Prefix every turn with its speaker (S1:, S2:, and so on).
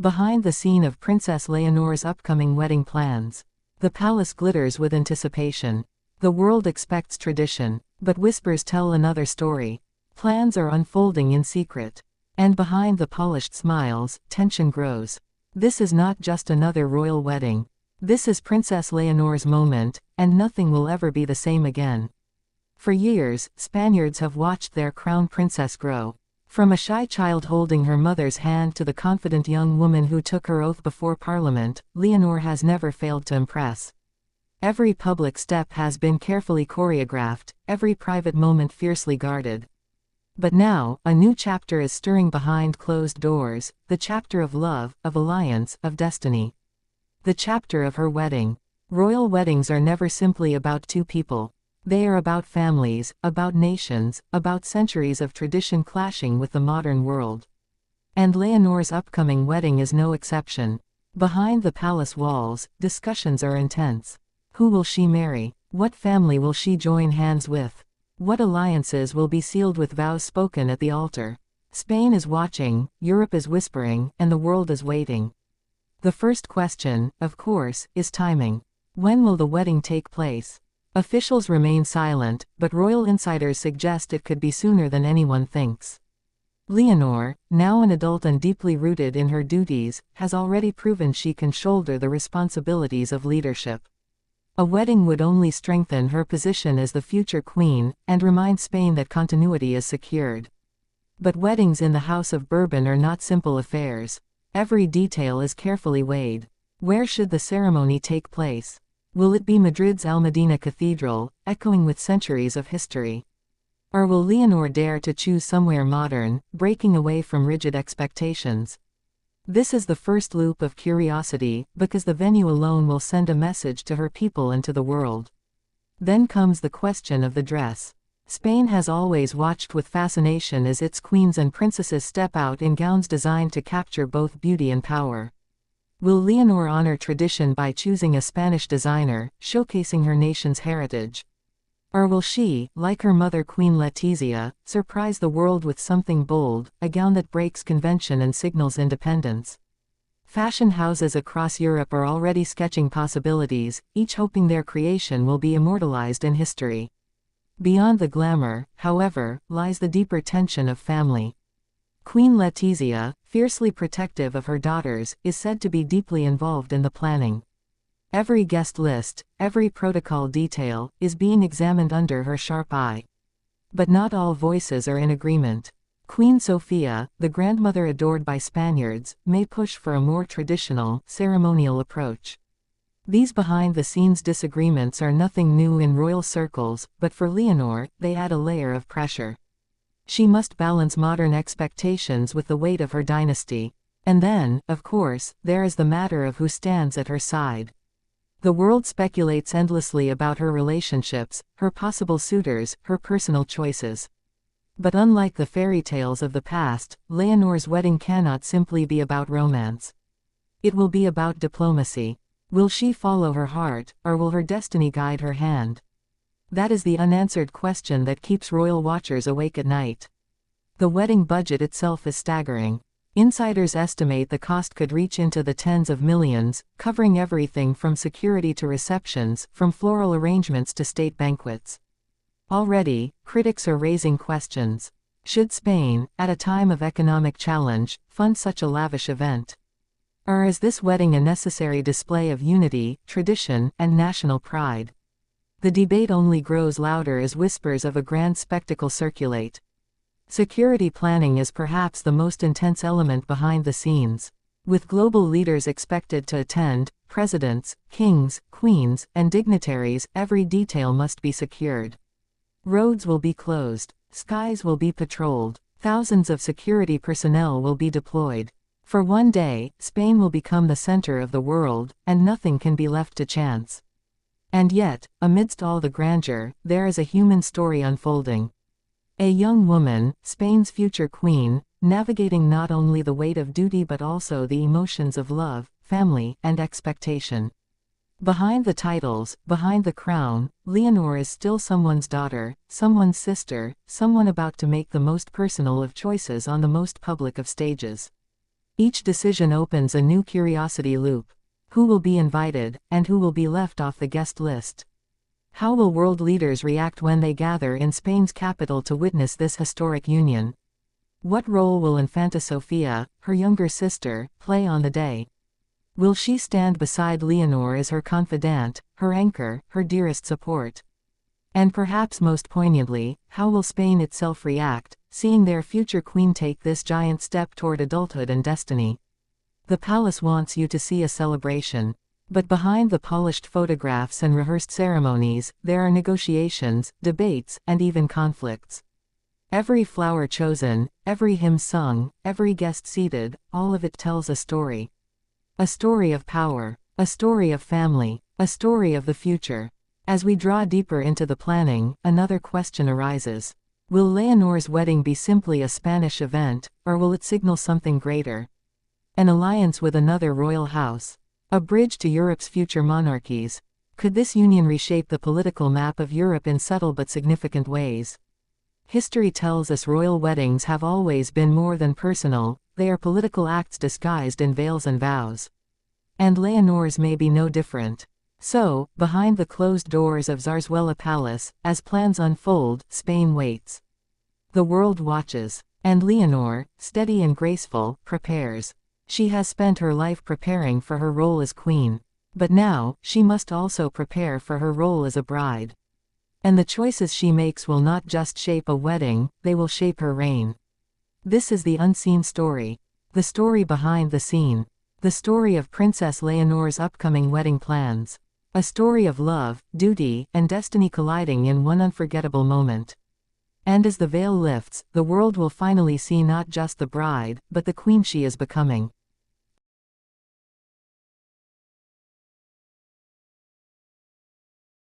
S1: Behind the scene of Princess Leonor's upcoming wedding plans. The palace glitters with anticipation. The world expects tradition, but whispers tell another story. Plans are unfolding in secret. And behind the polished smiles, tension grows. This is not just another royal wedding. This is Princess Leonor's moment, and nothing will ever be the same again. For years, Spaniards have watched their crown princess grow. From a shy child holding her mother's hand to the confident young woman who took her oath before Parliament, Leonor has never failed to impress. Every public step has been carefully choreographed, every private moment fiercely guarded. But now, a new chapter is stirring behind closed doors, the chapter of love, of alliance, of destiny. The chapter of her wedding. Royal weddings are never simply about two people. They are about families, about nations, about centuries of tradition clashing with the modern world. And Leonor's upcoming wedding is no exception. Behind the palace walls, discussions are intense. Who will she marry? What family will she join hands with? What alliances will be sealed with vows spoken at the altar? Spain is watching, Europe is whispering, and the world is waiting. The first question, of course, is timing. When will the wedding take place? Officials remain silent, but royal insiders suggest it could be sooner than anyone thinks. Leonor, now an adult and deeply rooted in her duties, has already proven she can shoulder the responsibilities of leadership. A wedding would only strengthen her position as the future queen, and remind Spain that continuity is secured. But weddings in the House of Bourbon are not simple affairs. Every detail is carefully weighed. Where should the ceremony take place? Will it be Madrid's Almudena Cathedral, echoing with centuries of history? Or will Leonor dare to choose somewhere modern, breaking away from rigid expectations? This is the first loop of curiosity, because the venue alone will send a message to her people and to the world. Then comes the question of the dress. Spain has always watched with fascination as its queens and princesses step out in gowns designed to capture both beauty and power. Will Leonor honor tradition by choosing a Spanish designer, showcasing her nation's heritage? Or will she, like her mother Queen Letizia, surprise the world with something bold, a gown that breaks convention and signals independence? Fashion houses across Europe are already sketching possibilities, each hoping their creation will be immortalized in history. Beyond the glamour, however, lies the deeper tension of family. Queen Letizia, fiercely protective of her daughters, is said to be deeply involved in the planning. Every guest list, every protocol detail, is being examined under her sharp eye. But not all voices are in agreement. Queen Sofia, the grandmother adored by Spaniards, may push for a more traditional, ceremonial approach. These behind-the-scenes disagreements are nothing new in royal circles, but for Leonor, they add a layer of pressure. She must balance modern expectations with the weight of her dynasty. And then, of course, there is the matter of who stands at her side. The world speculates endlessly about her relationships, her possible suitors, her personal choices. But unlike the fairy tales of the past, Leonor's wedding cannot simply be about romance. It will be about diplomacy. Will she follow her heart, or will her destiny guide her hand? That is the unanswered question that keeps royal watchers awake at night. The wedding budget itself is staggering. Insiders estimate the cost could reach into the tens of millions, covering everything from security to receptions, from floral arrangements to state banquets. Already, critics are raising questions. Should Spain, at a time of economic challenge, fund such a lavish event? Or is this wedding a necessary display of unity, tradition, and national pride? The debate only grows louder as whispers of a grand spectacle circulate. Security planning is perhaps the most intense element behind the scenes. With global leaders expected to attend, presidents, kings, queens, and dignitaries, every detail must be secured. Roads will be closed. Skies will be patrolled. Thousands of security personnel will be deployed. For one day, Spain will become the center of the world, and nothing can be left to chance. And yet, amidst all the grandeur, there is a human story unfolding. A young woman, Spain's future queen, navigating not only the weight of duty but also the emotions of love, family, and expectation. Behind the titles, behind the crown, Leonor is still someone's daughter, someone's sister, someone about to make the most personal of choices on the most public of stages. Each decision opens a new curiosity loop. Who will be invited, and who will be left off the guest list? How will world leaders react when they gather in Spain's capital to witness this historic union? What role will Infanta Sofia, her younger sister, play on the day? Will she stand beside Leonor as her confidant, her anchor, her dearest support? And perhaps most poignantly, how will Spain itself react, seeing their future queen take this giant step toward adulthood and destiny? The palace wants you to see a celebration. But behind the polished photographs and rehearsed ceremonies, there are negotiations, debates, and even conflicts. Every flower chosen, every hymn sung, every guest seated, all of it tells a story. A story of power, a story of family, a story of the future. As we draw deeper into the planning, another question arises. Will Leonor's wedding be simply a Spanish event, or will it signal something greater? An alliance with another royal house. A bridge to Europe's future monarchies. Could this union reshape the political map of Europe in subtle but significant ways? History tells us royal weddings have always been more than personal, they are political acts disguised in veils and vows. And Leonor's may be no different. So, behind the closed doors of Zarzuela Palace, as plans unfold, Spain waits. The world watches. And Leonor, steady and graceful, prepares. She has spent her life preparing for her role as queen. But now, she must also prepare for her role as a bride. And the choices she makes will not just shape a wedding, they will shape her reign. This is the unseen story. The story behind the scene. The story of Princess Leonor's upcoming wedding plans. A story of love, duty, and destiny colliding in one unforgettable moment. And as the veil lifts, the world will finally see not just the bride, but the queen she is becoming.